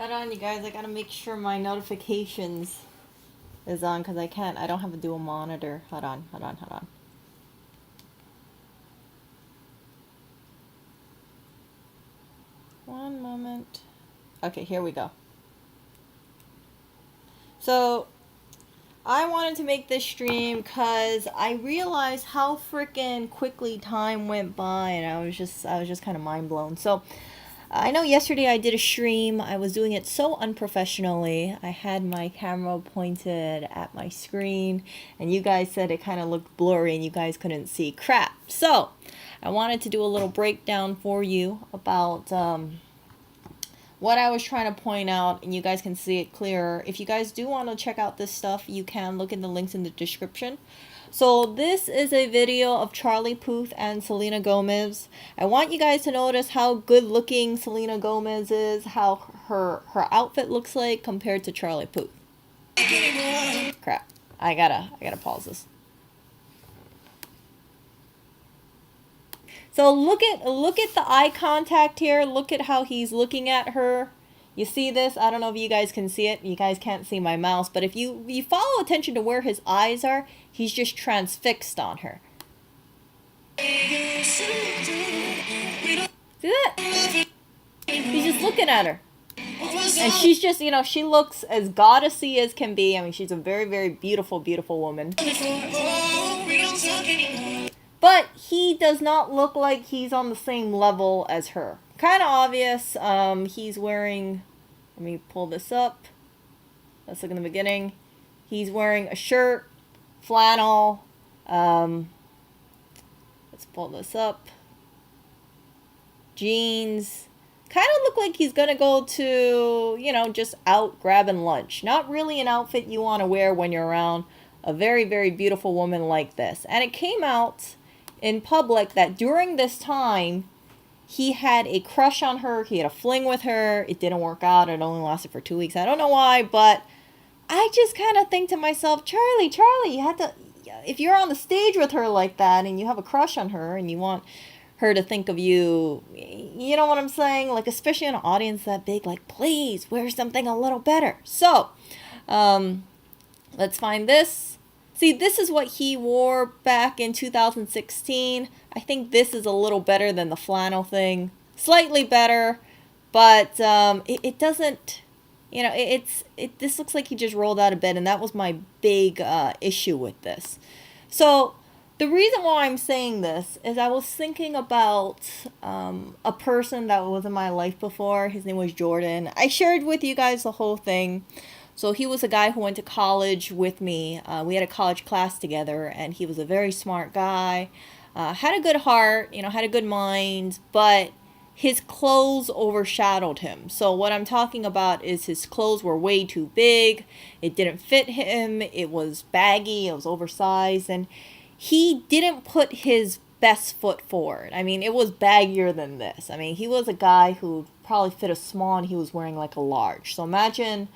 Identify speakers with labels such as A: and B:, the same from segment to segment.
A: Hold on, you guys. I gotta make sure my notifications is on because I don't have a dual monitor. Hold on, hold on, hold on. One moment. Okay, here we go. So, I wanted to make this stream because I realized how freaking quickly time went by, and I was just kind of mind blown. So, I know yesterday I did a stream. I was doing it so unprofessionally. I had my camera pointed at my screen, and you guys said it kind of looked blurry and you guys couldn't see crap. So, I wanted to do a little breakdown for you about what I was trying to point out, and you guys can see it clearer. If you guys do want to check out this stuff, you can look in the links in the description. So this is a video of Charlie Puth and Selena Gomez. I want you guys to notice how good looking Selena Gomez is, how her outfit looks like compared to Charlie Puth. Crap. I gotta pause this. So look at the eye contact here. Look at how he's looking at her. You see this? I don't know if you guys can see it. You guys can't see my mouse, but if you follow attention to where his eyes are, he's just transfixed on her. See that? He's just looking at her. And she's just, you know, she looks as goddessy as can be. I mean, she's a very, very beautiful, beautiful woman. But he does not look like he's on the same level as her. Kind of obvious. He's wearing, let me pull this up. Let's look in the beginning. He's wearing a shirt, flannel. Let's pull this up. Jeans. Kind of look like he's going to go to, you know, just out grabbing lunch. Not really an outfit you want to wear when you're around a very, very beautiful woman like this. And it came out in public that during this time, he had a crush on her. He had a fling with her. It didn't work out. It only lasted for 2 weeks. I don't know why, but I just kind of think to myself, Charlie, you had to, if you're on the stage with her like that and you have a crush on her and you want her to think of you, you know what I'm saying? Like, especially in an audience that big, like, please wear something a little better. So, let's find this. See, this is what he wore back in 2016. I think this is a little better than the flannel thing. Slightly better, but it doesn't, you know, this looks like he just rolled out of bed, and that was my big issue with this. So the reason why I'm saying this is I was thinking about a person that was in my life before. His name was Jordan. I shared with you guys the whole thing. So he was a guy who went to college with me. We had a college class together, and he was a very smart guy. Had a good heart, you know, had a good mind, but his clothes overshadowed him. So what I'm talking about is his clothes were way too big. It didn't fit him. It was baggy. It was oversized, and he didn't put his best foot forward. I mean, it was baggier than this. I mean, he was a guy who probably fit a small, and he was wearing like a large. So imagine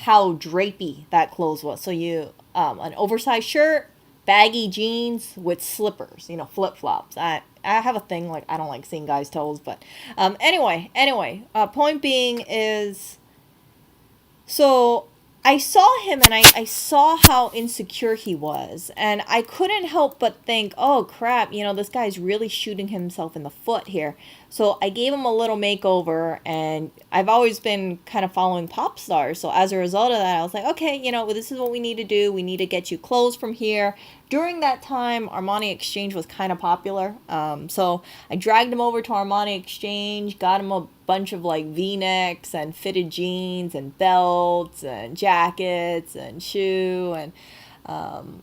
A: how drapey that clothes was. So you, an oversized shirt, baggy jeans with slippers, you know, flip-flops. I have a thing, like, I don't like seeing guys' toes, but anyway, point being is, so I saw him and I saw how insecure he was, and I couldn't help but think, oh crap, you know, this guy's really shooting himself in the foot here. So I gave him a little makeover, and I've always been kind of following pop stars. So as a result of that, I was like, okay, you know, this is what we need to do. We need to get you clothes from here. During that time, Armani Exchange was kind of popular. So I dragged him over to Armani Exchange, got him a bunch of like V-necks and fitted jeans and belts and jackets and shoe, and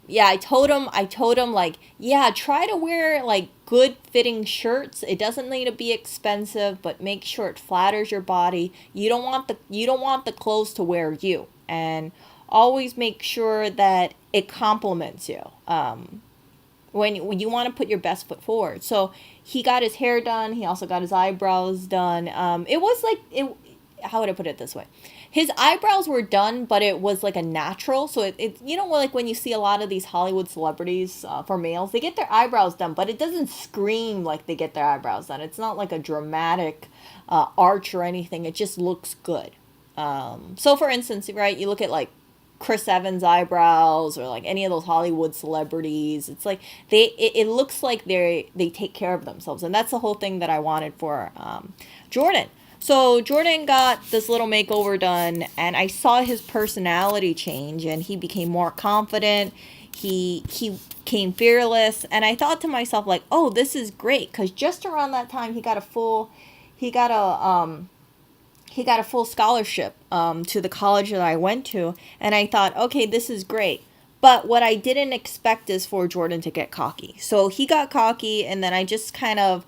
A: yeah, I told him like, yeah, try to wear like good fitting shirts. It doesn't need to be expensive, but make sure it flatters your body. You don't want the clothes to wear you, and always make sure that it complements you. When you want to put your best foot forward. So he got his hair done. He also got his eyebrows done. It was like, how would I put it this way? His eyebrows were done, but it was like a natural. So it you know, like when you see a lot of these Hollywood celebrities, for males, they get their eyebrows done, but it doesn't scream like they get their eyebrows done. It's not like a dramatic arch or anything. It just looks good. So for instance, right, you look at like Chris Evans' eyebrows or like any of those Hollywood celebrities. It's like it looks like they take care of themselves, and that's the whole thing that I wanted for Jordan. So Jordan got this little makeover done, and I saw his personality change, and he became more confident. He became fearless, and I thought to myself like, oh, this is great, because just around that time he got a full scholarship to the college that I went to, and I thought, okay, this is great. But what I didn't expect is for Jordan to get cocky. So he got cocky, and then I just kind of,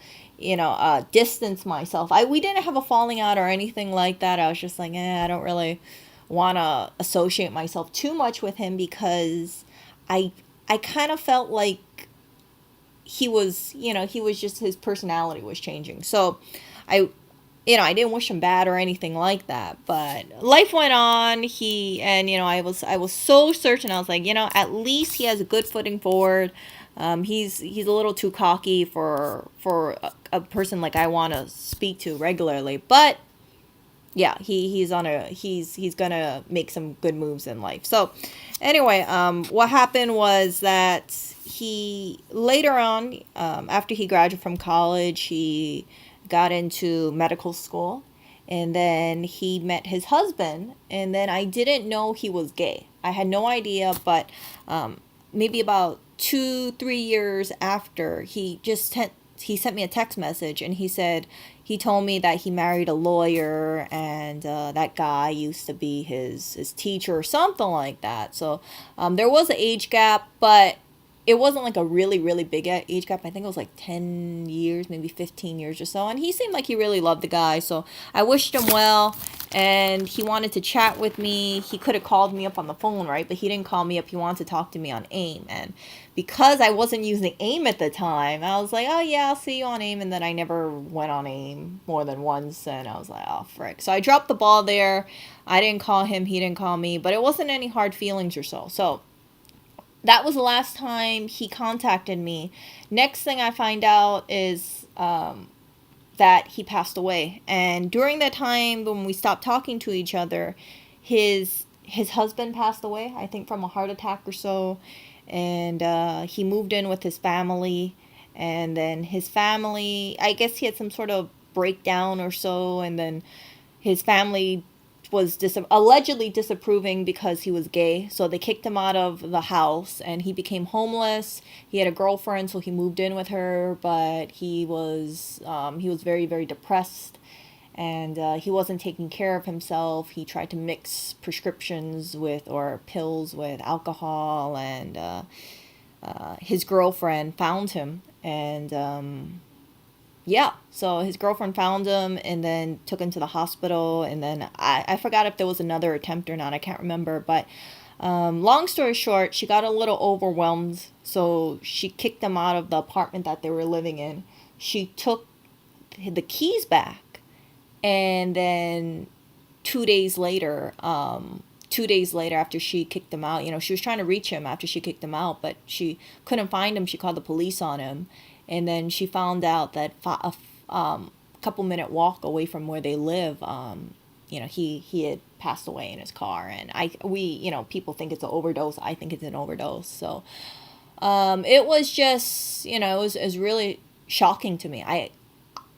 A: distanced myself. We didn't have a falling out or anything like that. I was just like, I don't really want to associate myself too much with him, because I I kind of felt like he was just, his personality was changing. So I I didn't wish him bad or anything like that, but life went on. I was so certain. I was like, at least he has a good footing forward. He's a little too cocky for a person like I want to speak to regularly, but yeah, he's gonna make some good moves in life. So anyway, what happened was that he later on, after he graduated from college, he got into medical school, and then he met his husband, and then I didn't know he was gay. I had no idea, but maybe about 2-3 years after, he sent me a text message, and he told me that he married a lawyer, and that guy used to be his teacher or something like that. So there was an age gap, but it wasn't like a really, really big age gap. I think it was like 10 years, maybe 15 years or so. And he seemed like he really loved the guy. So I wished him well. And he wanted to chat with me. He could have called me up on the phone, right? But he didn't call me up. He wanted to talk to me on AIM. And because I wasn't using AIM at the time, I was like, oh yeah, I'll see you on AIM. And then I never went on AIM more than once. And I was like, oh frick. So I dropped the ball there. I didn't call him. He didn't call me. But it wasn't any hard feelings or so. So that was the last time he contacted me. Next thing I find out is that he passed away. And during that time when we stopped talking to each other, his husband passed away, I think from a heart attack or so. And he moved in with his family. And then his family, I guess he had some sort of breakdown or so. And then his family was allegedly disapproving because he was gay. So they kicked him out of the house, and he became homeless. He had a girlfriend, so he moved in with her, but he was very, very depressed, and he wasn't taking care of himself. He tried to mix prescriptions or pills with alcohol, and his girlfriend found him, and yeah, so his girlfriend found him and then took him to the hospital. And then I forgot if there was another attempt or not. I can't remember. But long story short, she got a little overwhelmed. So she kicked him out of the apartment that they were living in. She took the keys back. And then 2 days later, after she kicked him out, she was trying to reach him after she kicked him out, but she couldn't find him. She called the police on him. And then she found out that a couple minute walk away from where they live, he had passed away in his car. And people think it's an overdose. I think it's an overdose. So it was just, it was really shocking to me.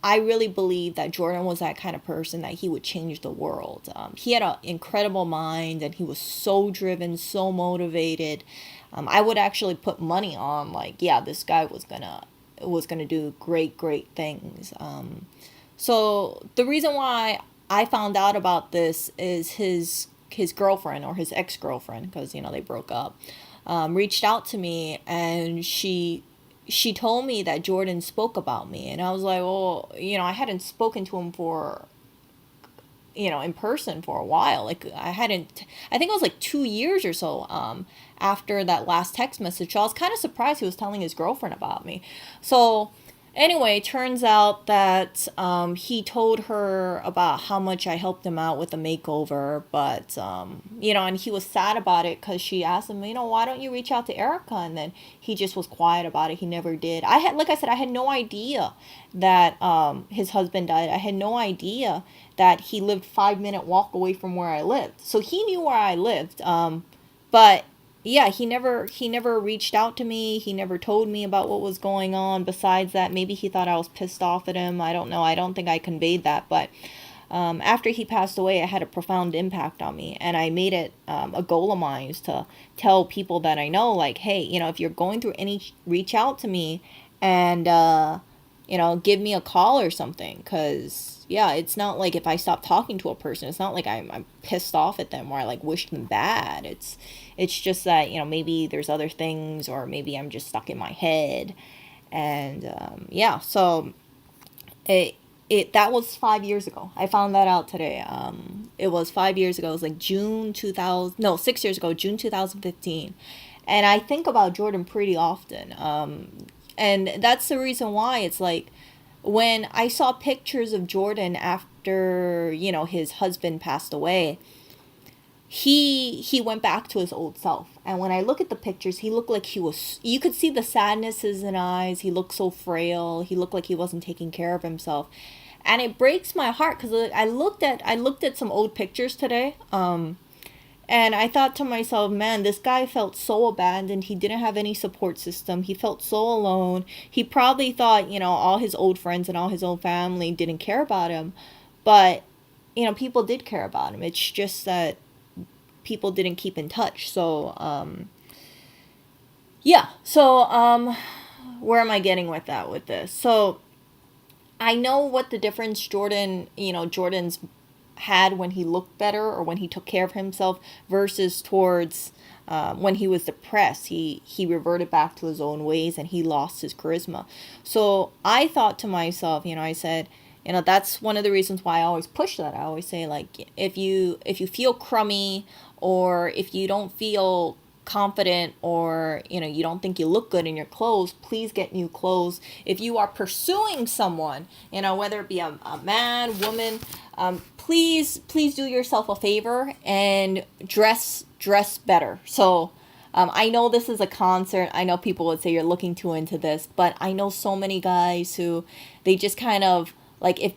A: I really believe that Jordan was that kind of person, that he would change the world. He had an incredible mind, and he was so driven, so motivated. I would actually put money on, like, yeah, this guy was gonna do great things. So the reason why I found out about this is his girlfriend, or his ex-girlfriend, because they broke up, reached out to me, and she told me that Jordan spoke about me. And I was like, well, I hadn't spoken to him for in person for a while. Like I think it was like 2 years or so after that last text message. So I was kind of surprised he was telling his girlfriend about me. So Anyway, turns out that he told her about how much I helped him out with the makeover, but and he was sad about it because she asked him, why don't you reach out to Erica? And then he just was quiet about it. He never did. Like I said, I had no idea that his husband died. I had no idea that he lived 5 minute walk away from where I lived. So he knew where I lived. But yeah, he never reached out to me. He never told me about what was going on. Besides that, maybe he thought I was pissed off at him. I don't know. I don't think I conveyed that. But after he passed away, it had a profound impact on me, and I made it a goal of mine to tell people that I know, like, hey, if you're going through any, reach out to me, and give me a call or something, because yeah, it's not like if I stop talking to a person, it's not like I'm pissed off at them or I like wish them bad. It's just that maybe there's other things, or maybe I'm just stuck in my head, and yeah, so it that was 5 years ago. I found that out today. It was 5 years ago. It was like June 2000. No, 6 years ago, June 2015. And I think about Jordan pretty often. And that's the reason why it's like when I saw pictures of Jordan after his husband passed away, he went back to his old self. And when I look at the pictures, he looked like you could see the sadness in his eyes. He looked so frail. He looked like he wasn't taking care of himself. And it breaks my heart because I looked at some old pictures today. And I thought to myself, man, this guy felt so abandoned. He didn't have any support system. He felt so alone. He probably thought, all his old friends and all his old family didn't care about him. But, people did care about him. It's just that people didn't keep in touch. So, yeah. So, where am I getting with this? So, I know what the difference Jordan's had when he looked better or when he took care of himself versus towards when he was depressed. He reverted back to his own ways and he lost his charisma. So I thought to myself, I said, that's one of the reasons why I always push that. I always say, like, if you feel crummy, or if you don't feel confident, or you don't think you look good in your clothes, please get new clothes. If you are pursuing someone, whether it be a man, woman, please do yourself a favor and dress better. So I know this is a concert. I know people would say you're looking too into this, but I know so many guys who they just kind of like, if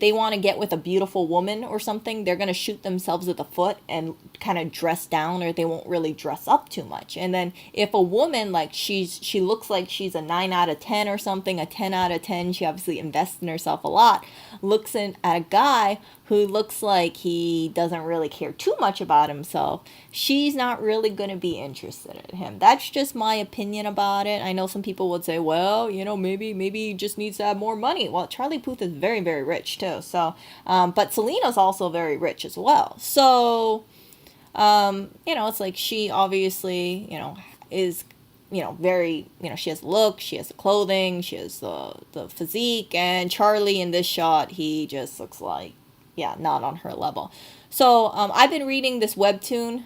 A: they want to get with a beautiful woman or something, they're going to shoot themselves at the foot and kind of dress down, or they won't really dress up too much. And then if a woman, like, she looks like she's a 9 out of 10 or something, a 10 out of 10, she obviously invests in herself a lot, looks at a guy who looks like he doesn't really care too much about himself, she's not really going to be interested in him. That's just my opinion about it. I know some people would say, well, maybe he just needs to have more money. Well, Charlie Puth is very, very rich too. So, but Selena's also very rich as well. So, it's like she obviously, is, very, she has look, she has the clothing, she has the physique, and Charlie in this shot, he just looks like, yeah, not on her level. So, I've been reading this webtoon.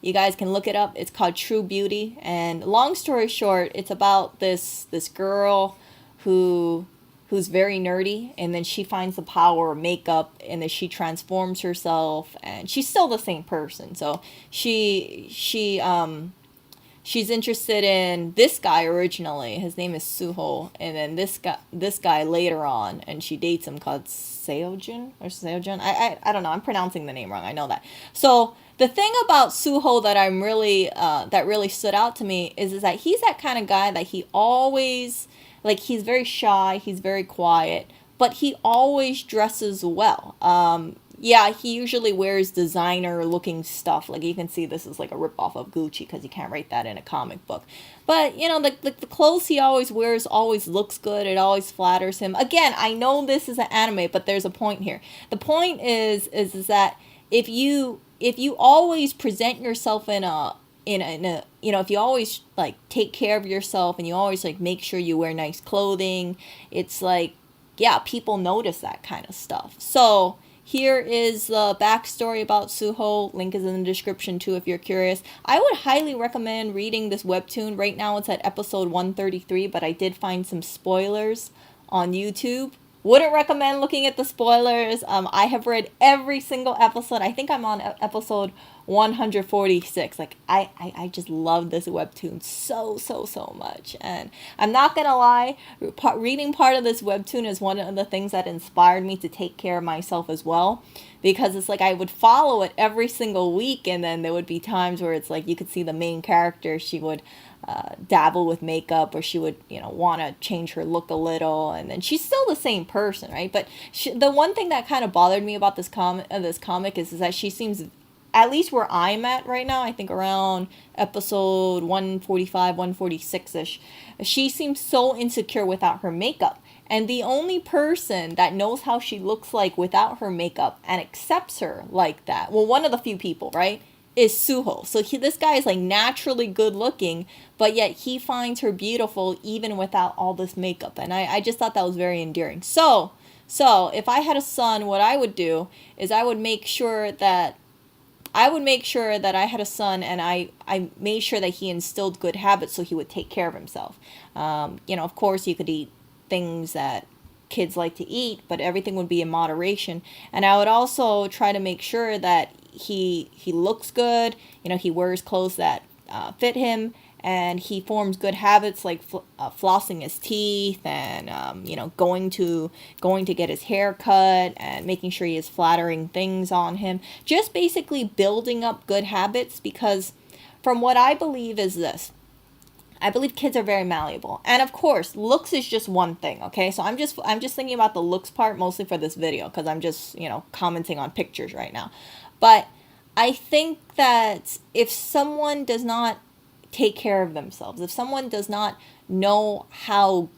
A: You guys can look it up. It's called True Beauty. And long story short, it's about this girl who's very nerdy, and then she finds the power of makeup, and then she transforms herself, and she's still the same person. So she's interested in this guy originally. His name is Suho, and then this guy later on, and she dates him, called Seojun. I don't know. I'm pronouncing the name wrong. I know that. So the thing about Suho that I'm really that really stood out to me is that he's that kind of guy that he always, like, he's very shy, he's very quiet, but he always dresses well. Yeah, he usually wears designer looking stuff. Like, you can see this is like a ripoff of Gucci, because you can't write that in a comic book. But, the clothes he always wears always looks good. It always flatters him. Again, I know this is an anime, but there's a point here. The point is that if you always present yourself in a if you always, like, take care of yourself, and you always, like, make sure you wear nice clothing, it's like, yeah, people notice that kind of stuff. So here is the backstory about Suho. Link is in the description too if you're curious. I would highly recommend reading this webtoon. Right now it's at episode 133, but I did find some spoilers on YouTube. Wouldn't recommend looking at the spoilers. I have read every single episode. I think I'm on episode 146. Like, I just love this webtoon so much. And I'm not gonna lie, reading part of this webtoon is one of the things that inspired me to take care of myself as well. Because it's like I would follow it every single week, and then there would be times where it's like you could see the main character, she would dabble with makeup, or she would, want to change her look a little, and then she's still the same person, right? But the one thing that kind of bothered me about this comic is that she seems, at least where I'm at right now, I think around episode 145, 146-ish, she seems so insecure without her makeup. And the only person that knows how she looks like without her makeup and accepts her like that, well, one of the few people, right, is Suho. So this guy is like naturally good looking, but yet he finds her beautiful even without all this makeup. And I just thought that was very endearing. So if I had a son, what I would do is I would make sure that I had a son, and I made sure that he instilled good habits so he would take care of himself. Of course you could eat things that kids like to eat, but everything would be in moderation. And I would also try to make sure that he looks good, he wears clothes that fit him, and he forms good habits like flossing his teeth, and going to get his hair cut, and making sure he has flattering things on him, just basically building up good habits. Because from what I believe is this, I believe kids are very malleable. And of course, looks is just one thing, okay? So I'm just thinking about the looks part mostly for this video, because I'm just, commenting on pictures right now. But I think that if someone does not take care of themselves, if someone does not know how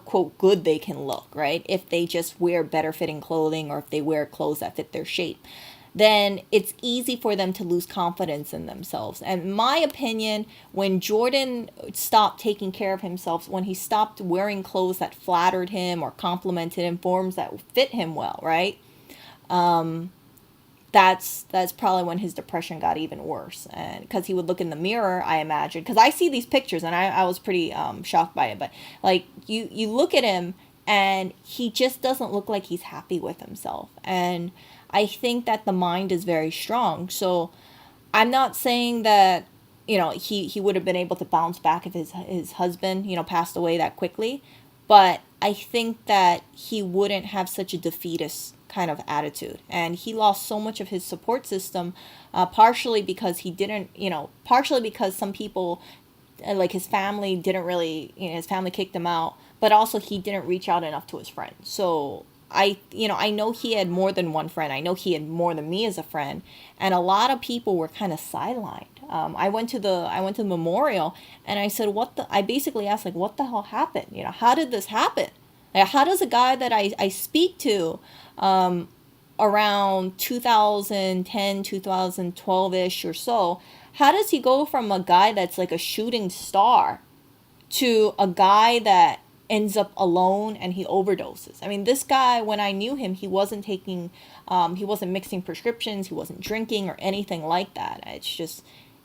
A: quote good they can look, right? If they just wear better fitting clothing, or if they wear clothes that fit their shape, then it's easy for them to lose confidence in themselves. And in my opinion, when Jordan stopped taking care of himself, when he stopped wearing clothes that flattered him or complimented him, forms that fit him well, right? That's probably when his depression got even worse. And because he would look in the mirror, I imagine, because I see these pictures and I was pretty shocked by it. But like you look at him and he just doesn't look like he's happy with himself. And I think that the mind is very strong. So I'm not saying that, he would have been able to bounce back if his husband, passed away that quickly. But I think that he wouldn't have such a defeatist kind of attitude. And he lost so much of his support system, partially because partially because some people, like his family, didn't really, his family kicked him out, but also he didn't reach out enough to his friends. So I know he had more than one friend. I know he had more than me as a friend, and a lot of people were kind of sidelined. I went to the memorial, and I basically asked, like, what the hell happened? How did this happen? Like, how does a guy that I speak to, around 2010, 2012-ish or so, how does he go from a guy that's like a shooting star to a guy that ends up alone and he overdoses? I mean, this guy, when I knew him, he wasn't mixing prescriptions, he wasn't drinking or anything like that.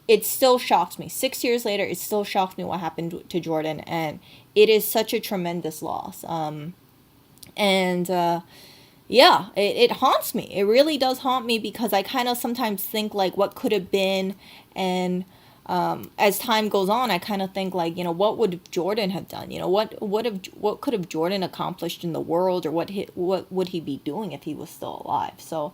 A: It still shocks me. 6 years later, it still shocks me what happened to Jordan, and it is such a tremendous loss. Yeah, it haunts me. It really does haunt me, because I kind of sometimes think like what could have been, and as time goes on, I kind of think like, what would Jordan have done? What could have Jordan accomplished in the world, or what would he be doing if he was still alive? So,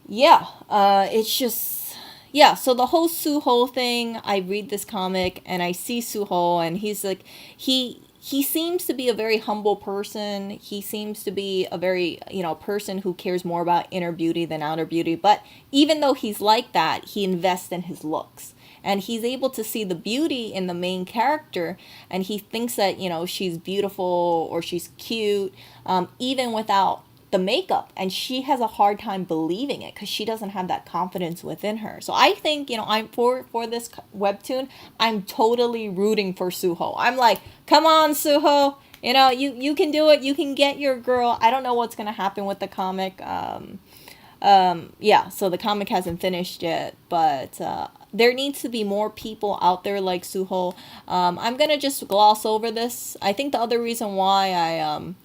A: it's just, yeah. So the whole Suho thing, I read this comic and I see Suho, and he's like, he seems to be a very humble person. He seems to be a very, person who cares more about inner beauty than outer beauty. But even though he's like that, he invests in his looks. And he's able to see the beauty in the main character. And he thinks that, she's beautiful or she's cute, even without the makeup. And she has a hard time believing it because she doesn't have that confidence within her. So I think, I'm for this webtoon, I'm totally rooting for Suho. I'm like, come on, Suho. You know, you can do it. You can get your girl. I don't know what's gonna happen with the comic. Yeah, so the comic hasn't finished yet, but there needs to be more people out there like Suho. I'm gonna just gloss over this. I think the other reason why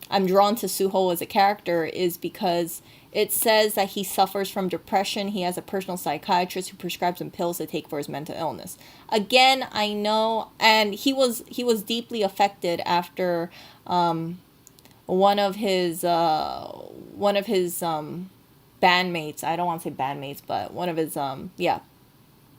A: I'm drawn to Suho as a character is because it says that he suffers from depression. He has a personal psychiatrist who prescribes him pills to take for his mental illness. Again, I know, and he was deeply affected after one of his bandmates. I don't want to say bandmates, but one of his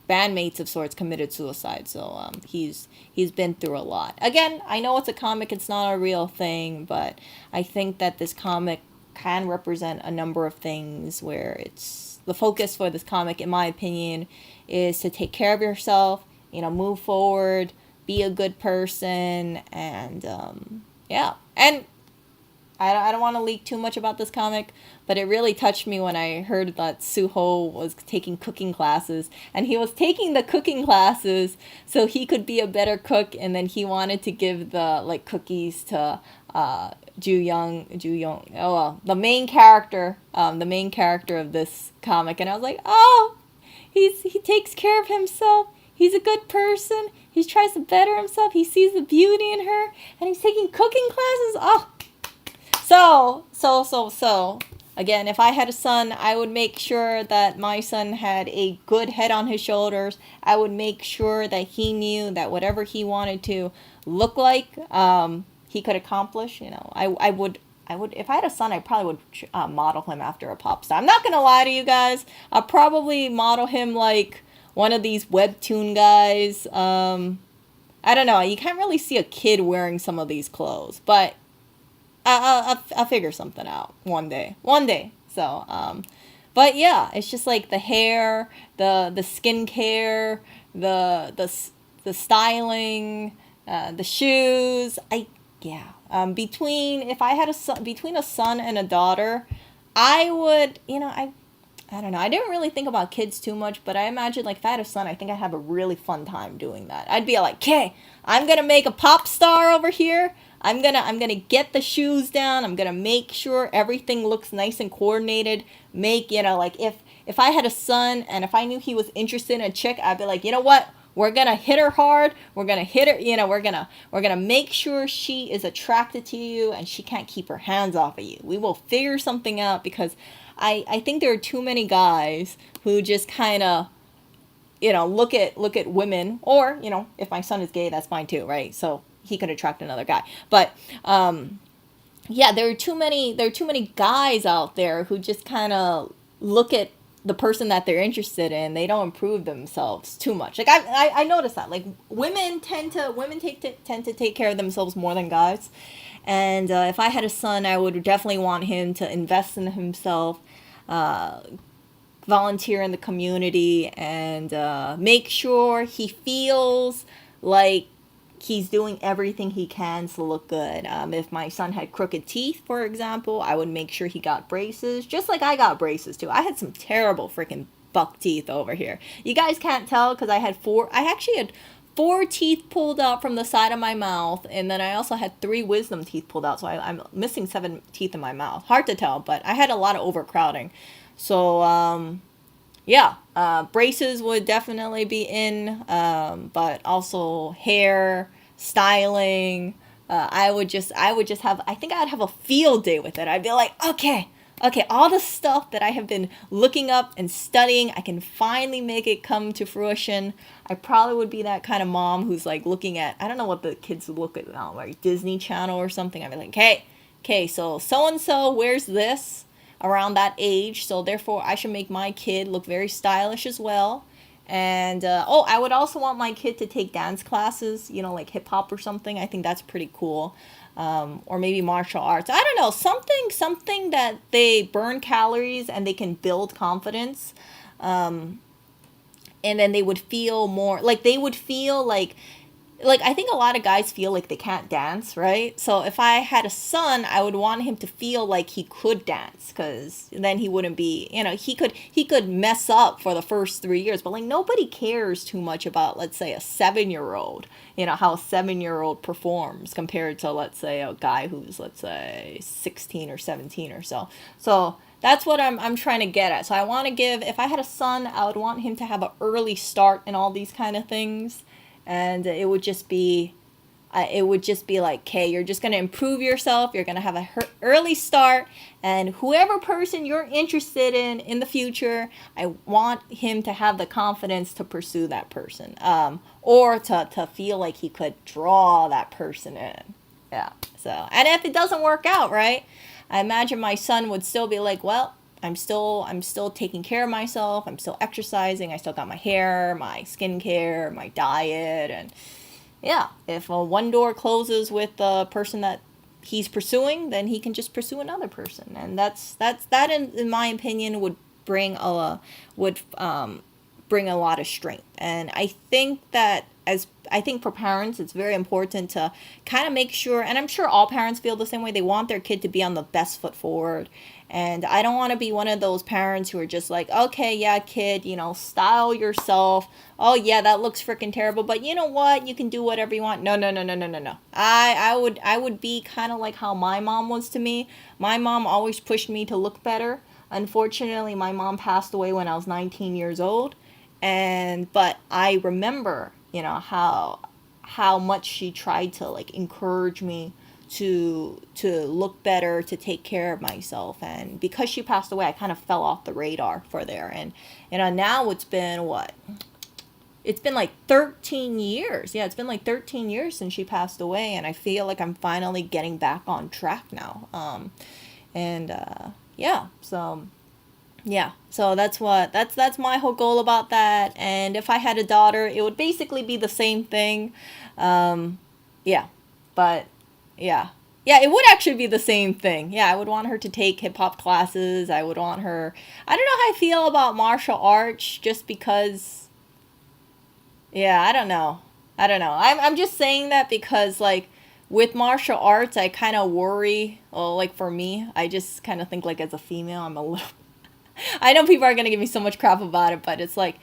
A: bandmates of sorts committed suicide. So he's been through a lot. Again, I know it's a comic, it's not a real thing, but I think that this comic can represent a number of things where it's the focus for this comic, in my opinion, is to take care of yourself, move forward, be a good person, and yeah. And I don't want to leak too much about this comic, but it really touched me when I heard that Suho was taking cooking classes, and he was taking the cooking classes so he could be a better cook, and then he wanted to give the cookies to Ju Young, oh well, the main character of this comic, and I was like, oh, he takes care of himself. He's a good person. He tries to better himself. He sees the beauty in her, and he's taking cooking classes. Oh. So, again, if I had a son, I would make sure that my son had a good head on his shoulders. I would make sure that he knew that whatever he wanted to look like, he could accomplish. I would, if I had a son, I probably would model him after a pop star. I'm not going to lie to you guys. I'll probably model him like one of these webtoon guys. I don't know. You can't really see a kid wearing some of these clothes, but I'll figure something out one day. So, but yeah, it's just like the hair, the skincare, the styling, the shoes. If I had between a son and a daughter, I would, I don't know. I didn't really think about kids too much, but I imagine if I had a son, I think I'd have a really fun time doing that. I'd be like, okay, I'm gonna make a pop star over here. I'm gonna get the shoes down. I'm gonna make sure everything looks nice and coordinated. If I had a son and if I knew he was interested in a chick, I'd be like, you know what? We're gonna hit her hard. We're gonna hit her. We're gonna make sure she is attracted to you and she can't keep her hands off of you. We will figure something out because I think there are too many guys who just kind of look at women, or if my son is gay, that's fine too, right? So he could attract another guy. But yeah, there are too many guys out there who just kind of look at the person that they're interested in. They don't improve themselves too much. I noticed that women tend to take care of themselves more than guys. And if I had a son, I would definitely want him to invest in himself, volunteer in the community, and make sure he feels like he's doing everything he can to look good. If my son had crooked teeth, for example, I would make sure he got braces, just like I got braces too. I had some terrible freaking buck teeth over here. You guys can't tell because I actually had 4 teeth pulled out from the side of my mouth, and then I also had 3 wisdom teeth pulled out, so I'm missing 7 teeth in my mouth. Hard to tell, but I had a lot of overcrowding. So, yeah, braces would definitely be in, but also hair, styling. I would just have, I think I'd have a field day with it. I'd be like, okay, all the stuff that I have been looking up and studying, I can finally make it come to fruition. I probably would be that kind of mom who's looking at, I don't know what the kids look at now, like Disney Channel or something. I'd be like, okay, so-and-so wears this around that age, so therefore I should make my kid look very stylish as well. And I would also want my kid to take dance classes, like hip hop or something. I think that's pretty cool. Or maybe martial arts. I don't know, something that they burn calories and they can build confidence. And then they would feel more like like I think a lot of guys feel like they can't dance, right? So if I had a son, I would want him to feel like he could dance, cuz then he wouldn't be, he could mess up for the first 3 years, but like nobody cares too much about, let's say, a 7-year-old, how a 7-year-old performs compared to, let's say, a guy who's, let's say, 16 or 17 or so. So that's what I'm trying to get at. So I want to give, if I had a son, I would want him to have an early start in all these kind of things, and it would just be like, okay, you're just going to improve yourself, you're going to have a early start, and whoever person you're interested in the future, I want him to have the confidence to pursue that person, or to feel like he could draw that person in. Yeah. So, and if it doesn't work out, right, I imagine my son would still be like, well, I'm still taking care of myself. I'm still exercising. I still got my hair, my skincare, my diet, and yeah, if one door closes with the person that he's pursuing, then he can just pursue another person, and that in my opinion would bring a lot of strength. And I think that, as I think for parents, it's very important to kind of make sure, and I'm sure all parents feel the same way, they want their kid to be on the best foot forward. And I don't want to be one of those parents who are just like, okay, yeah, kid, style yourself. Oh yeah, that looks freaking terrible, but you know what? You can do whatever you want. No, no, no, no, no, no, no. I would be kind of like how my mom was to me. My mom always pushed me to look better. Unfortunately, my mom passed away when I was 19 years old, but I remember, how much she tried to like encourage me to look better, to take care of myself. And because she passed away, I kind of fell off the radar for there. And now it's been what? It's been like 13 years. Yeah, it's been like 13 years since she passed away, and I feel like I'm finally getting back on track now. And yeah, so yeah, so that's my whole goal about that. And if I had a daughter, it would basically be the same thing. Yeah, but yeah. Yeah, it would actually be the same thing. Yeah, I would want her to take hip hop classes. I would want her. I don't know how I feel about martial arts, just because. Yeah, I don't know. I don't know. I'm just saying that because, like, with martial arts, I kind of worry. Well, like, for me, I just kind of think, like, as a female, I'm a little. I know people are going to give me so much crap about it, but it's like,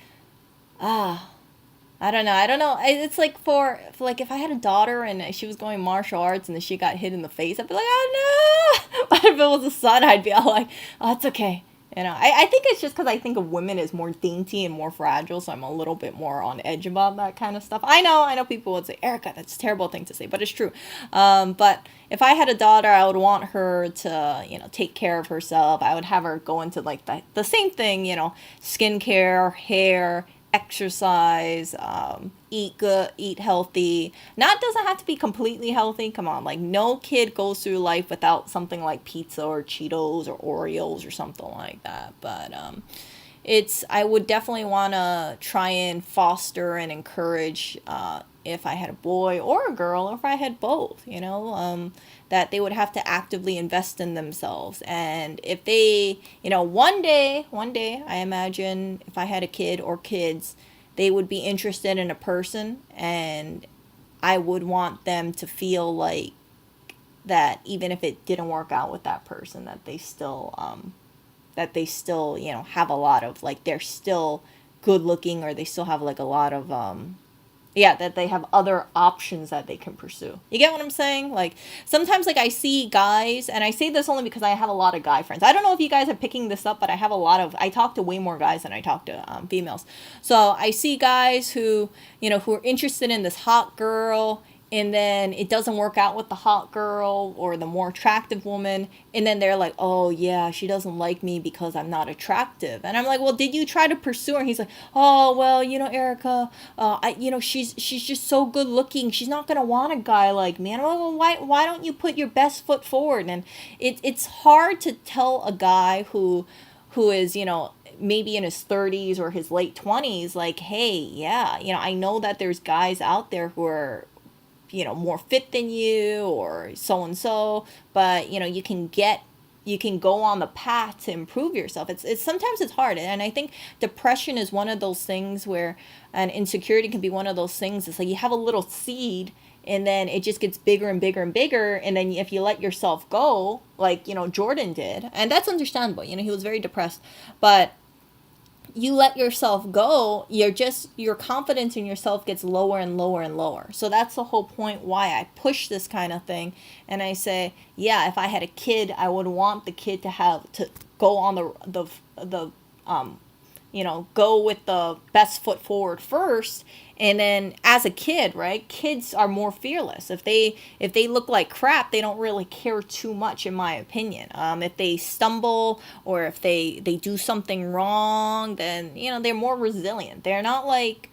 A: ah, I don't know. I don't know. It's like for like if I had a daughter and she was going martial arts and then she got hit in the face, I'd be like, oh no. But if it was a son, I'd be all like, oh, it's okay. I think it's just because I think of women as more dainty and more fragile, so I'm a little bit more on edge about that kind of stuff. I know people would say, Erica, that's a terrible thing to say, but it's true. But if I had a daughter, I would want her to, take care of herself. I would have her go into like the same thing, skincare, hair, exercise, eat good, eat healthy. Not doesn't have to be completely healthy. Come on, like no kid goes through life without something like pizza or Cheetos or Oreos or something like that. But I would definitely want to try and foster and encourage, if I had a boy or a girl, or if I had both, that they would have to actively invest in themselves. And if they, one day, I imagine if I had a kid or kids, they would be interested in a person, and I would want them to feel like that even if it didn't work out with that person, that they still have a lot of, like, they're still good looking, or they still have like a lot of that they have other options that they can pursue. You get what I'm saying? Like, sometimes, like, I see guys, and I say this only because I have a lot of guy friends. I don't know if you guys are picking this up, but I talk to way more guys than I talk to females. So I see guys who are interested in this hot girl, and then it doesn't work out with the hot girl or the more attractive woman, and then they're like, oh yeah, she doesn't like me because I'm not attractive. And I'm like, well, did you try to pursue her? And he's like, oh well, Erica, she's just so good looking, she's not gonna want a guy like me. And I'm like, well, why don't you put your best foot forward? And it's hard to tell a guy who is maybe in his 30s or his late 20s, like, hey, yeah, I know that there's guys out there who are more fit than you or so and so, but you can get you can go on the path to improve yourself. It's sometimes it's hard, and I think depression is one of those things where, and insecurity can be one of those things. It's like you have a little seed, and then it just gets bigger and bigger and bigger, and then if you let yourself go, like Jordan did, and that's understandable. He was very depressed, but you let yourself go, your confidence in yourself gets lower and lower and lower. So that's the whole point why I push this kind of thing. And I say, yeah, if I had a kid, I would want the kid to go on the go with the best foot forward first. And then as a kid, right, kids are more fearless. If they look like crap, they don't really care too much, in my opinion. If they stumble or if they do something wrong, then they're more resilient. They're not like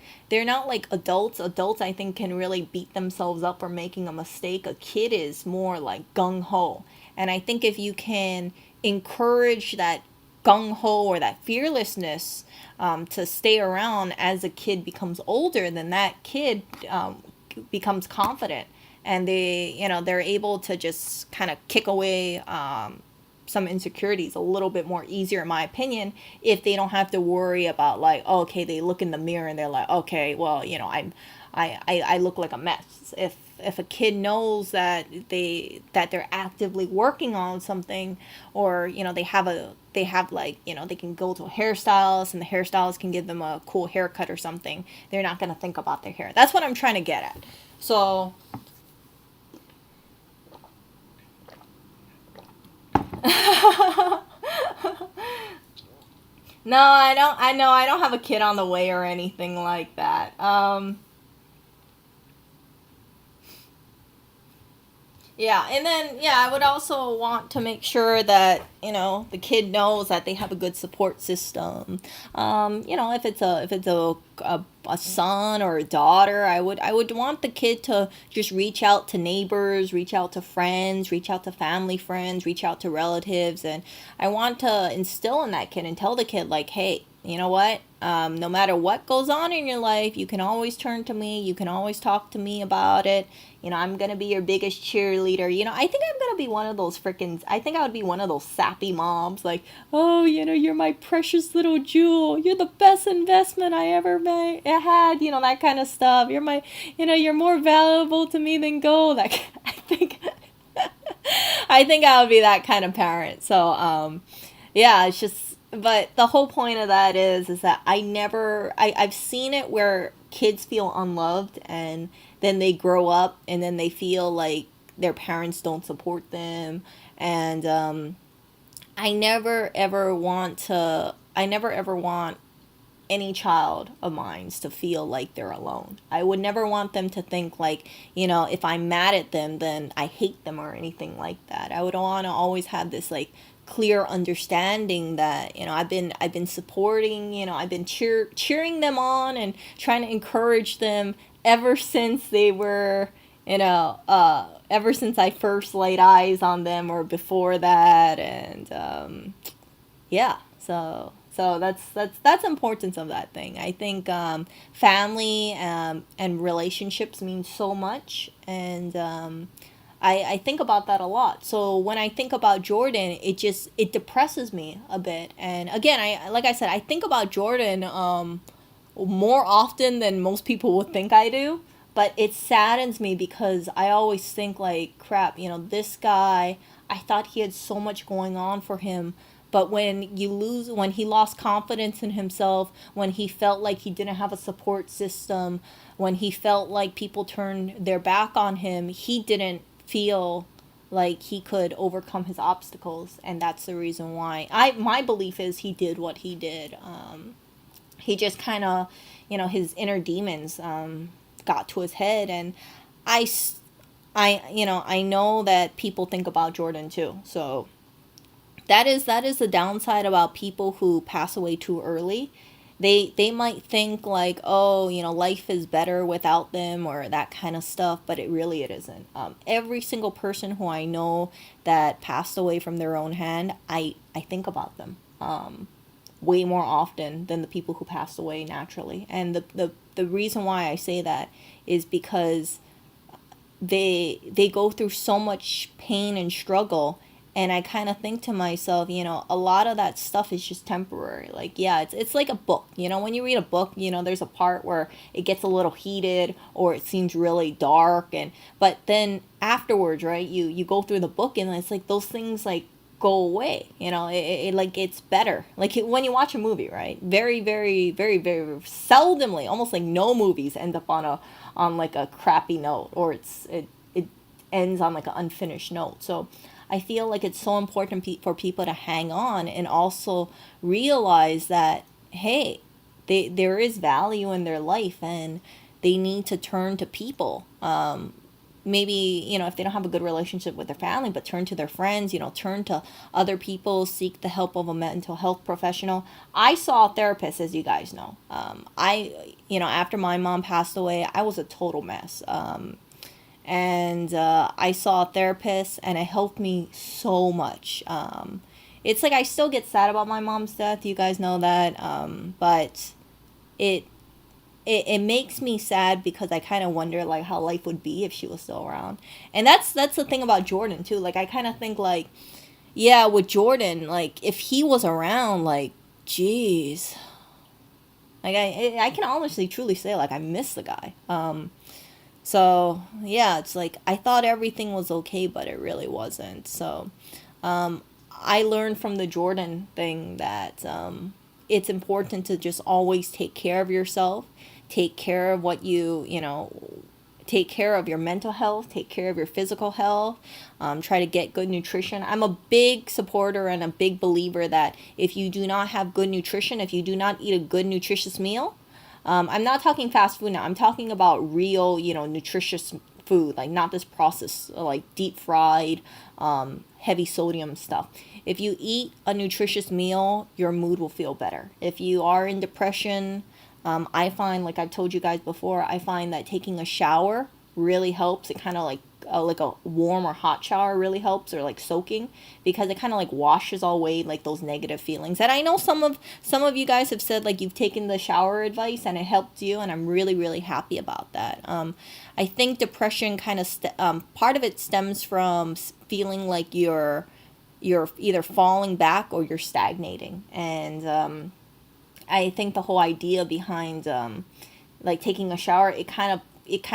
A: adults. Adults, I think, can really beat themselves up for making a mistake. A kid is more like gung-ho. And I think if you can encourage that gung-ho or that fearlessness to stay around as a kid becomes older, then that kid becomes confident, and they're able to just kind of kick away some insecurities a little bit more easier, in my opinion, if they don't have to worry about like, oh, okay, they look in the mirror and they're like, okay, well, I look like a mess. If a kid knows that they're actively working on something, or they have like, they can go to a hairstylist and the hairstylist can give them a cool haircut or something, they're not going to think about their hair. That's what I'm trying to get at. So no, I don't. I know I don't have a kid on the way or anything like that. Yeah, and then I would also want to make sure that the kid knows that they have a good support system. If it's a son or a daughter, I would want the kid to just reach out to neighbors, reach out to friends, reach out to family friends, reach out to relatives, and I want to instill in that kid and tell the kid like, hey, you know what? No matter what goes on in your life, you can always turn to me. You can always talk to me about it. I'm going to be your biggest cheerleader. I think I'm going to be one of those I think I would be one of those sappy moms. Like, oh, you're my precious little jewel. You're the best investment I ever had. That kind of stuff. You're more valuable to me than gold. Like, I think I would be that kind of parent. So, yeah, it's just, but the whole point of that is that I've seen it where kids feel unloved, and then they grow up and then they feel like their parents don't support them. And I never ever want any child of mine to feel like they're alone. I would never want them to think like, if I'm mad at them, then I hate them or anything like that. I would want to always have this like clear understanding that I've been supporting, I've been cheering them on and trying to encourage them ever since they were, ever since I first laid eyes on them or before that. And yeah, so that's importance of that thing. I think family and relationships mean so much, and I think about that a lot. So when I think about Jordan, it depresses me a bit. And again, like I said, I think about Jordan more often than most people would think I do. But it saddens me because I always think like, crap, this guy, I thought he had so much going on for him. But when he lost confidence in himself, when he felt like he didn't have a support system, when he felt like people turned their back on him, he didn't feel like he could overcome his obstacles. And that's the reason why my belief is he did what he did. He just kind of, his inner demons got to his head. And I know that people think about Jordan too. So that is the downside about people who pass away too early. They might think like, oh, life is better without them or that kind of stuff, but it isn't. Every single person who I know that passed away from their own hand, I think about them way more often than the people who passed away naturally. And the reason why I say that is because they go through so much pain and struggle, And I kind of think to myself, a lot of that stuff is just temporary. Like, yeah, it's like a book. When you read a book, there's a part where it gets a little heated or it seems really dark, but then afterwards, right, you go through the book and it's like those things like go away. It like it's better. Like when you watch a movie, right? Very, very, very, very seldomly, almost like no movies end up on like a crappy note, or it ends on like an unfinished note. So I feel like it's so important for people to hang on and also realize that, hey, there is value in their life and they need to turn to people. Maybe, if they don't have a good relationship with their family, but turn to their friends, turn to other people, seek the help of a mental health professional. I saw a therapist, as you guys know. After my mom passed away, I was a total mess. And I saw a therapist, and it helped me so much. It's like I still get sad about my mom's death. You guys know that, but it it makes me sad because I kind of wonder like how life would be if she was still around. And that's the thing about Jordan too. Like I kind of think like, yeah, with Jordan, like if he was around, like, geez, like I can honestly truly say like I miss the guy. So yeah, it's like I thought everything was okay, but it really wasn't. So I learned from the Jordan thing that it's important to just always take care of yourself, take care of what take care of your mental health, take care of your physical health, try to get good nutrition. I'm a big supporter and a big believer that if you do not have good nutrition, if you do not eat a good nutritious meal, I'm not talking fast food now. I'm talking about real, nutritious food, like not this processed, like deep fried, heavy sodium stuff. If you eat a nutritious meal, your mood will feel better. If you are in depression, I find, like I've told you guys before, I find that taking a shower really helps. It kind of like a warm or hot shower really helps, or like soaking, because it kind of like washes away like those negative feelings. And I know some of you guys have said like you've taken the shower advice and it helped you, and I'm really really happy about that. I think depression kind of part of it stems from feeling like you're either falling back or you're stagnating. And I think the whole idea behind like taking a shower, it kind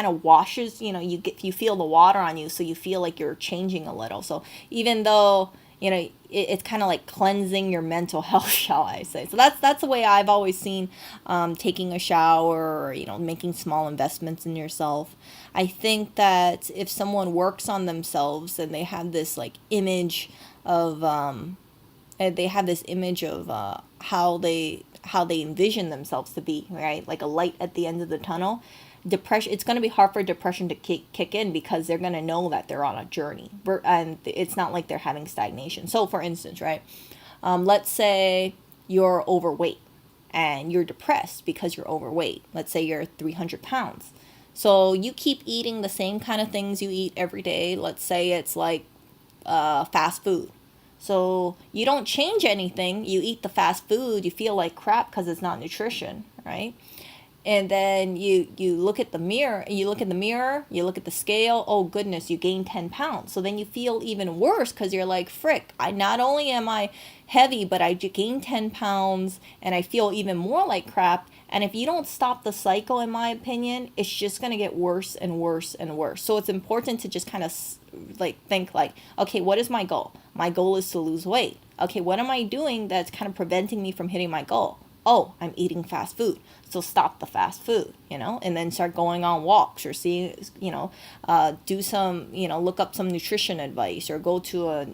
A: of washes, you feel the water on you, so you feel like you're changing a little. So even though it's kind of like cleansing your mental health, shall I say. So that's the way I've always seen taking a shower, or making small investments in yourself. I think that if someone works on themselves and they have this like image of how they envision themselves to be, right? Like a light at the end of the tunnel. Depression, it's going to be hard for depression to kick in, because they're going to know that they're on a journey, and it's not like they're having stagnation. So for instance, right, let's say you're overweight and you're depressed because you're overweight. Let's say you're 300 pounds. So you keep eating the same kind of things you eat every day. Let's say it's like fast food. So you don't change anything. You eat the fast food. You feel like crap because it's not nutrition, right? And then you look at the mirror, you look at the scale. Oh goodness, you gained 10 pounds. So then you feel even worse, because you're like, frick, I not only am I heavy, but I gained 10 pounds and I feel even more like crap. And if you don't stop the cycle, in my opinion, it's just going to get worse and worse and worse. So it's important to just kind of like think like, okay, what is my goal? My goal is to lose weight. Okay, what am I doing that's kind of preventing me from hitting my goal? Oh, I'm eating fast food. So stop the fast food, and then start going on walks, or see, do some, look up some nutrition advice, or go to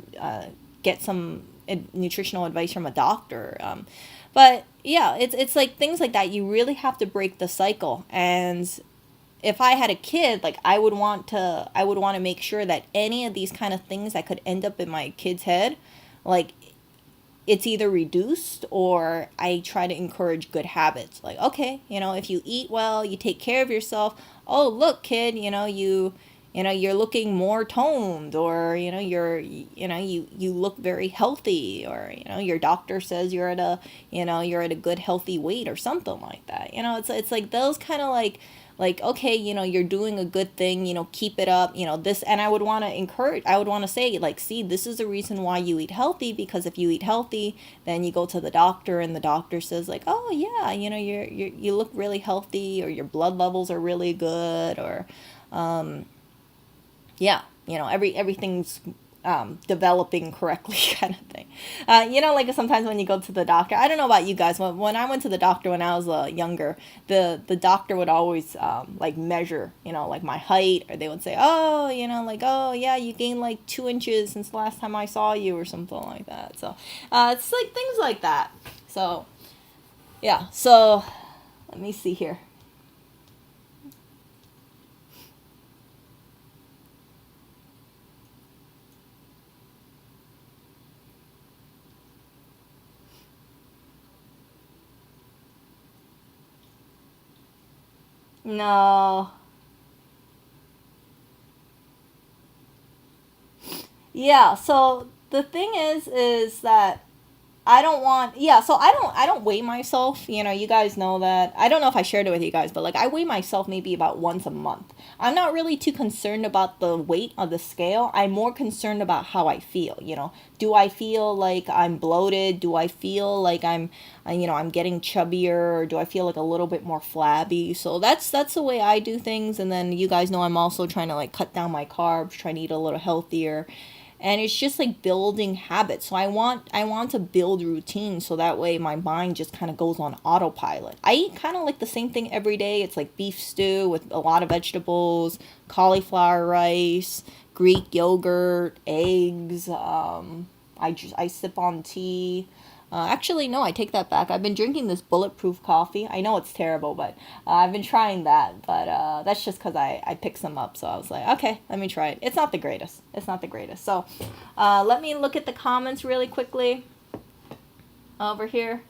A: get some nutritional advice from a doctor. But yeah, it's like things like that. You really have to break the cycle. And if I had a kid, like I would want to make sure that any of these kind of things that could end up in my kid's head, like it's either reduced, or I try to encourage good habits. Like, okay, if you eat well, you take care of yourself. Oh, look, kid, you're looking more toned, or you look very healthy, or your doctor says you're at a good healthy weight, or something like that. It's like those kind of like, okay, you're doing a good thing, keep it up, this. And I would want to encourage, I would want to say, like, see, this is the reason why you eat healthy, because if you eat healthy, then you go to the doctor and the doctor says, like, oh yeah, you look really healthy, or your blood levels are really good, or yeah, everything's developing correctly, kind of thing. Like sometimes when you go to the doctor, I don't know about you guys, when I went to the doctor when I was younger, the doctor would always like measure, like my height, or they would say, oh, like, oh yeah, you gained like 2 inches since the last time I saw you, or something like that. So it's like things like that. So yeah, so let me see here. No. Yeah, so the thing is that I don't want, yeah, so I don't weigh myself. You guys know that. I don't know if I shared it with you guys, but like I weigh myself maybe about once a month. I'm not really too concerned about the weight of the scale. I'm more concerned about how I feel. Do I feel like I'm bloated? Do I feel like I'm getting chubbier, or do I feel like a little bit more flabby? So that's the way I do things. And then you guys know I'm also trying to like cut down my carbs, trying to eat a little healthier, and it's just like building habits. So I want to build routines, so that way my mind just kind of goes on autopilot. I eat kind of like the same thing every day. It's like beef stew with a lot of vegetables, cauliflower rice, Greek yogurt, eggs. I sip on tea. Actually, no, I take that back. I've been drinking this bulletproof coffee. I know it's terrible, but I've been trying that. But that's just because I picked some up. So I was like, okay, let me try it. It's not the greatest. It's not the greatest. So let me look at the comments really quickly over here.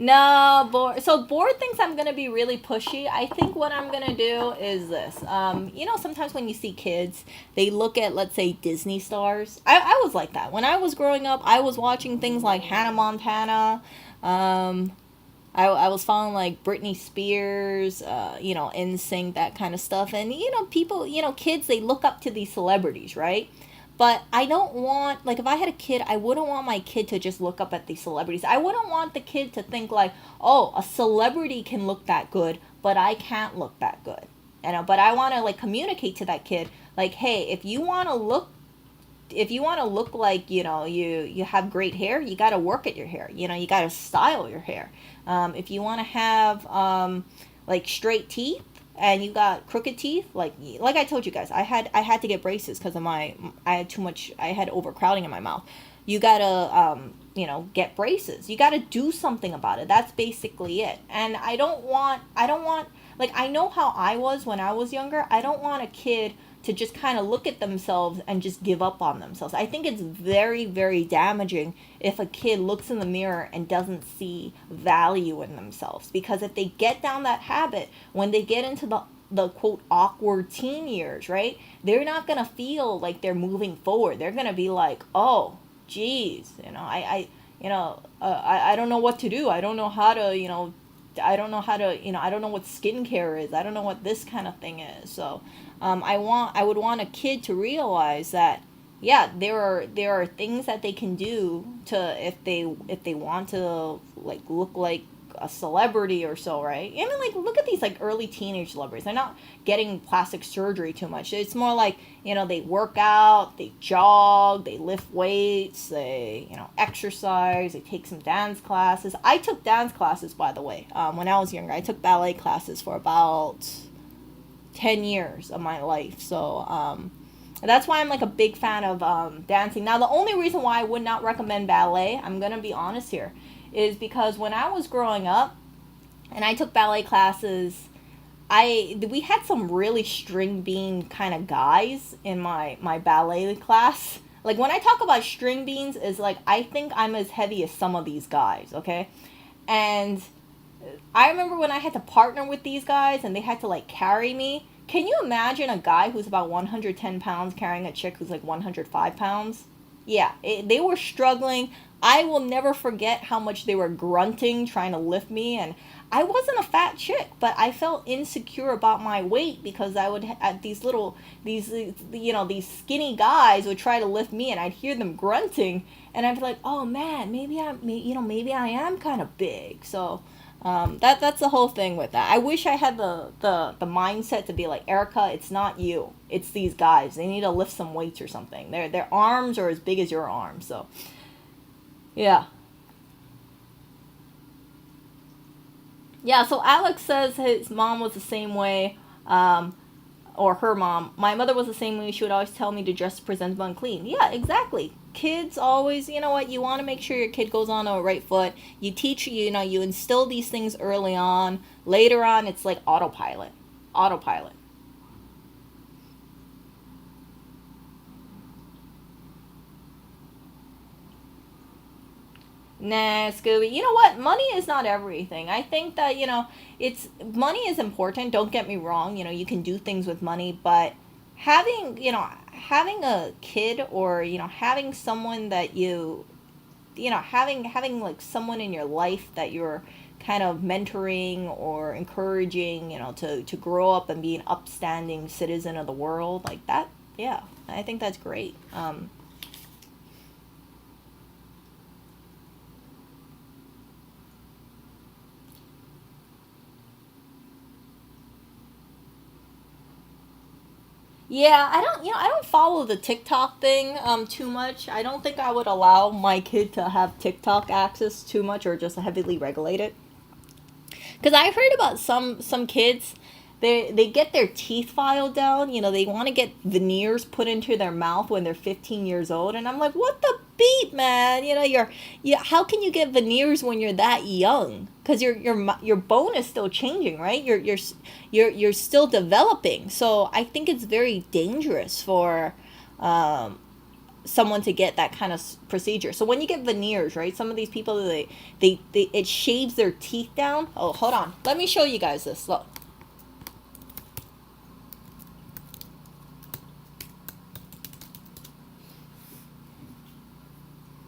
A: No, board. So board thinks I'm gonna be really pushy. I think what I'm gonna do is this. Sometimes when you see kids, they look at, let's say, Disney stars. I was like that when I was growing up. I was watching things like Hannah Montana. Um, I was following like Britney Spears, NSYNC, that kind of stuff. And people, kids, they look up to these celebrities, right? But I don't want, like, if I had a kid, I wouldn't want my kid to just look up at these celebrities. I wouldn't want the kid to think like, oh, a celebrity can look that good, but I can't look that good. But I want to like communicate to that kid, like, hey, if you want to look like, you have great hair, you got to work at your hair. You got to style your hair. If you want to have like straight teeth, and you got crooked teeth, like I told you guys, I had to get braces because of I had overcrowding in my mouth. You gotta get braces. You gotta do something about it. That's basically it. And I don't want like, I know how I was when I was younger. I don't want a kid to just kind of look at themselves and just give up on themselves. I think it's very, very damaging if a kid looks in the mirror and doesn't see value in themselves. Because if they get down that habit, when they get into the quote awkward teen years, right? They're not gonna feel like they're moving forward. They're gonna be like, oh, geez, I don't know what to do. I don't know how to, I don't know how to, I don't know what skincare is. I don't know what this kind of thing is. So, I would want a kid to realize that, yeah, there are things that they can do to, if they want to like look like a celebrity or so, right? I mean, like, look at these like early teenage celebrities. They're not getting plastic surgery too much. It's more like, they work out, they jog, they lift weights, they, exercise, they take some dance classes. I took dance classes, by the way, when I was younger. I took ballet classes for about 10 years of my life. So that's why I'm like a big fan of dancing. Now, the only reason why I would not recommend ballet, I'm gonna be honest here, is because when I was growing up and I took ballet classes, we had some really string bean kind of guys in my ballet class. Like, when I talk about string beans, is like, I think I'm as heavy as some of these guys, okay? And I remember when I had to partner with these guys and they had to like carry me. Can you imagine a guy who's about 110 pounds carrying a chick who's like 105 pounds? Yeah, they were struggling. I will never forget how much they were grunting trying to lift me, and I wasn't a fat chick, but I felt insecure about my weight because I would have these skinny guys would try to lift me, and I'd hear them grunting, and I'd be like, oh man, maybe I am kind of big. So that's the whole thing with that. I wish I had the mindset to be like, Erica, it's not you, it's these guys. They need to lift some weights or something. Their arms are as big as your arms. So yeah. Yeah, so Alex says his mom was the same way, or her mom. My mother was the same way. She would always tell me to dress presentable and clean. Yeah, exactly. Kids always, you know what, you want to make sure your kid goes on a right foot. You teach, you instill these things early on. Later on, it's like autopilot. Autopilot. Nah, Scooby. You know what? Money is not everything. I think that, it's money is important. Don't get me wrong. You can do things with money, but having a kid, or, having someone that having like someone in your life that you're kind of mentoring or encouraging, to grow up and be an upstanding citizen of the world, like that. Yeah, I think that's great. Yeah, I don't follow the TikTok thing too much. I don't think I would allow my kid to have TikTok access too much, or just heavily regulate it. Because I heard about some kids, they get their teeth filed down. They want to get veneers put into their mouth when they're 15 years old, and I'm like, what the beat, man? How can you get veneers when you're that young? Because your bone is still changing, right? You're still developing. So I think it's very dangerous for someone to get that kind of procedure. So when you get veneers, right? Some of these people, they it shaves their teeth down. Oh, hold on. Let me show you guys this. Look.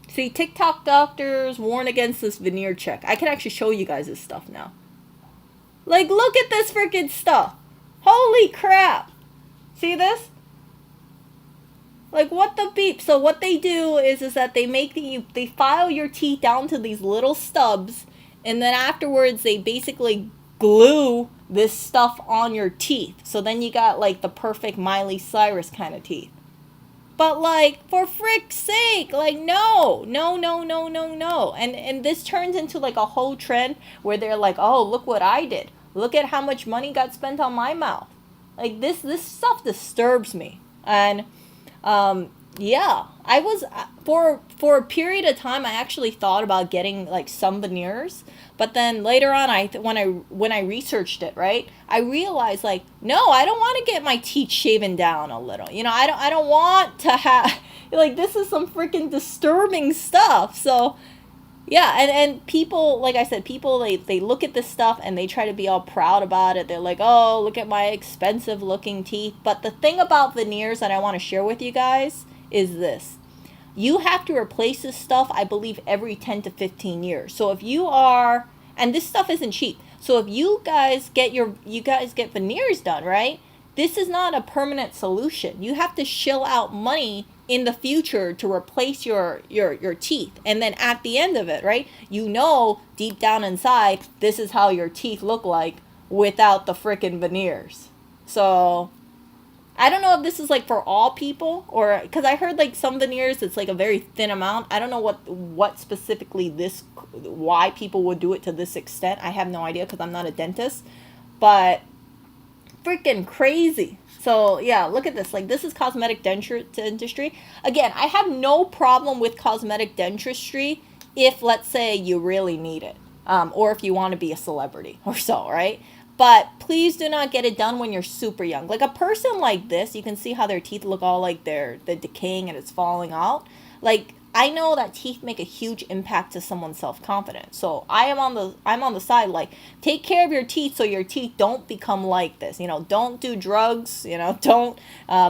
A: See, TikTok doctors warn against this veneer check. I can actually show you guys this stuff now. Like, look at this freaking stuff. Holy crap. See this? Like, what the beep? So what they do is that they file your teeth down to these little stubs, and then afterwards they basically glue this stuff on your teeth. So then you got like the perfect Miley Cyrus kind of teeth. But like, for frick's sake, like, no, no, no, no, no, no. And this turns into like a whole trend where they're like, oh, look what I did. Look at how much money got spent on my mouth. Like, this stuff disturbs me. And yeah, I was for a period of time I actually thought about getting like some veneers, but then later on when I researched it, right, I realized like, no, I don't want to get my teeth shaven down a little. I don't want to have like, this is some freaking disturbing stuff. So yeah, and people, like I said, people, they look at this stuff and they try to be all proud about it. They're like, oh, look at my expensive looking teeth. But the thing about veneers that I want to share with you guys is this. You have to replace this stuff, I believe, every 10 to 15 years. So if you are, and this stuff isn't cheap. So if you guys get veneers done, right? This is not a permanent solution. You have to shell out money in the future to replace your teeth. And then at the end of it, right? Deep down inside, this is how your teeth look like without the frickin' veneers. So I don't know if this is like for all people, or because I heard like some veneers it's like a very thin amount. I don't know what specifically why people would do it to this extent. I have no idea because I'm not a dentist, but freaking crazy. So yeah, look at this. Like, this is cosmetic dentistry. Again, I have no problem with cosmetic dentistry if, let's say, you really need it, or if you want to be a celebrity or so, right? But please do not get it done when you're super young. Like, a person like this, you can see how their teeth look all like they're decaying and it's falling out. Like, I know that teeth make a huge impact to someone's self-confidence. So I'm on the side, like, take care of your teeth so your teeth don't become like this. Don't do drugs. Don't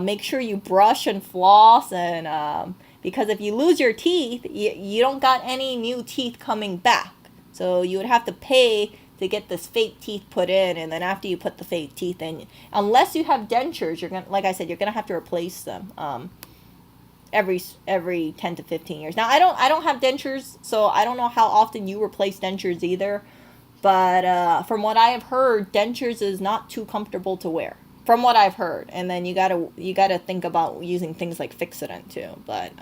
A: make sure you brush and floss, and because if you lose your teeth, you don't got any new teeth coming back. So you would have to pay to get this fake teeth put in, and then after you put the fake teeth in, unless you have dentures, you're gonna, like I said, you're gonna have to replace them every 10 to 15 years. Now I don't have dentures, so I don't know how often you replace dentures either. But from what I have heard, dentures is not too comfortable to wear. From what I've heard, and then you gotta think about using things like Fixodent too. But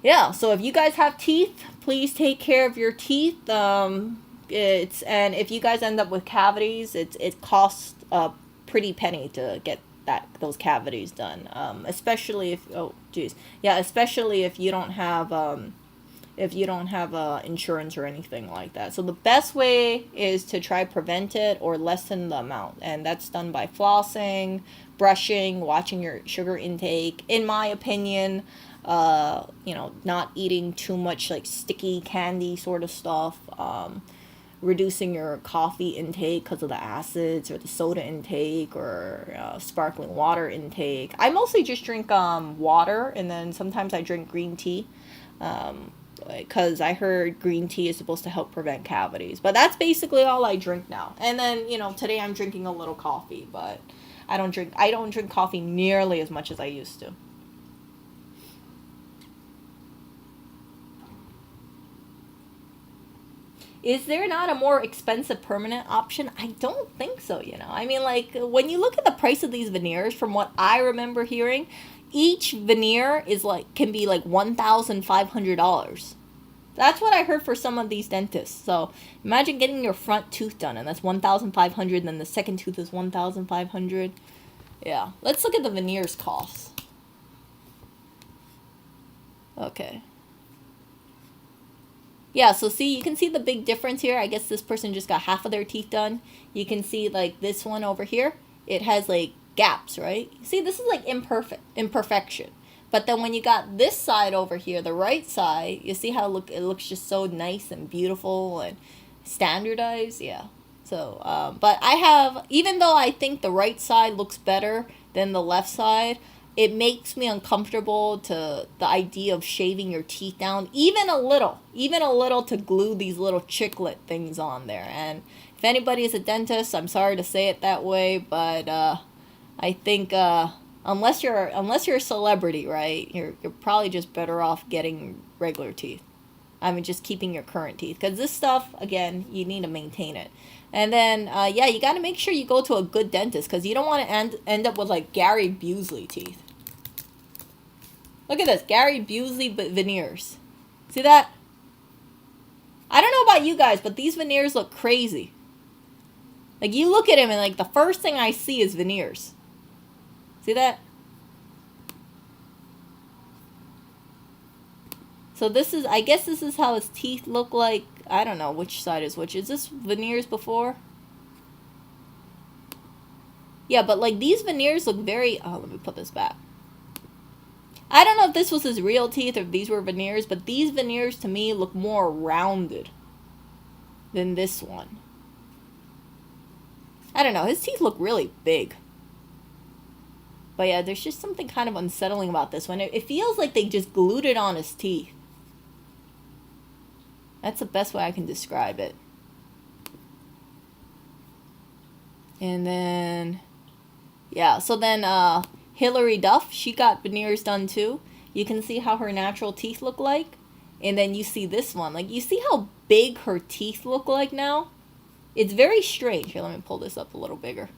A: yeah. So if you guys have teeth, please take care of your teeth. And if you guys end up with cavities, it costs a pretty penny to get those cavities done. Especially if especially if you don't have insurance or anything like that. So the best way is to try prevent it or lessen the amount, and that's done by flossing, brushing, watching your sugar intake. In my opinion, not eating too much like sticky candy sort of stuff. Reducing your coffee intake because of the acids, or the soda intake, or sparkling water intake. I mostly just drink water, and then sometimes I drink green tea. Because I heard green tea is supposed to help prevent cavities. But that's basically all I drink now. And then, today I'm drinking a little coffee, but I don't drink coffee nearly as much as I used to. Is there not a more expensive permanent option? I don't think so, I mean, like, when you look at the price of these veneers, from what I remember hearing, each veneer can be like $1,500. That's what I heard for some of these dentists. So imagine getting your front tooth done, and that's $1,500, and then the second tooth is $1,500. Yeah, let's look at the veneers costs. Okay. Yeah, so see, you can see the big difference here. I guess this person just got half of their teeth done. You can see, like, this one over here, it has, like, gaps, right? See, this is, like, imperfection. But then when you got this side over here, the right side, you see how it looks just so nice and beautiful and standardized? Yeah. So, but even though I think the right side looks better than the left side, it makes me uncomfortable to the idea of shaving your teeth down, even a little to glue these little chiclet things on there. And if anybody is a dentist, I'm sorry to say it that way, but I think unless you're a celebrity, right, you're probably just better off getting regular teeth. I mean, just keeping your current teeth, because this stuff, again, you need to maintain it. And then you got to make sure you go to a good dentist, because you don't want to end up with like Gary Busey teeth. Look at this, Gary Busey veneers. See that? I don't know about you guys, but these veneers look crazy. Like, you look at him and, like, the first thing I see is veneers. See that? So I guess this is how his teeth look like. I don't know which side is which. Is this veneers before? Yeah, but, like, these veneers look very... Oh, let me put this back. I don't know if this was his real teeth or if these were veneers, but these veneers to me look more rounded than this one. I don't know, his teeth look really big. But yeah, there's just something kind of unsettling about this one. It feels like they just glued it on his teeth. That's the best way I can describe it. And then, yeah, so then, Hilary Duff, she got veneers done too. You can see how her natural teeth look like. And then you see this one. Like, you see how big her teeth look like now? It's very strange. Here, let me pull this up a little bigger.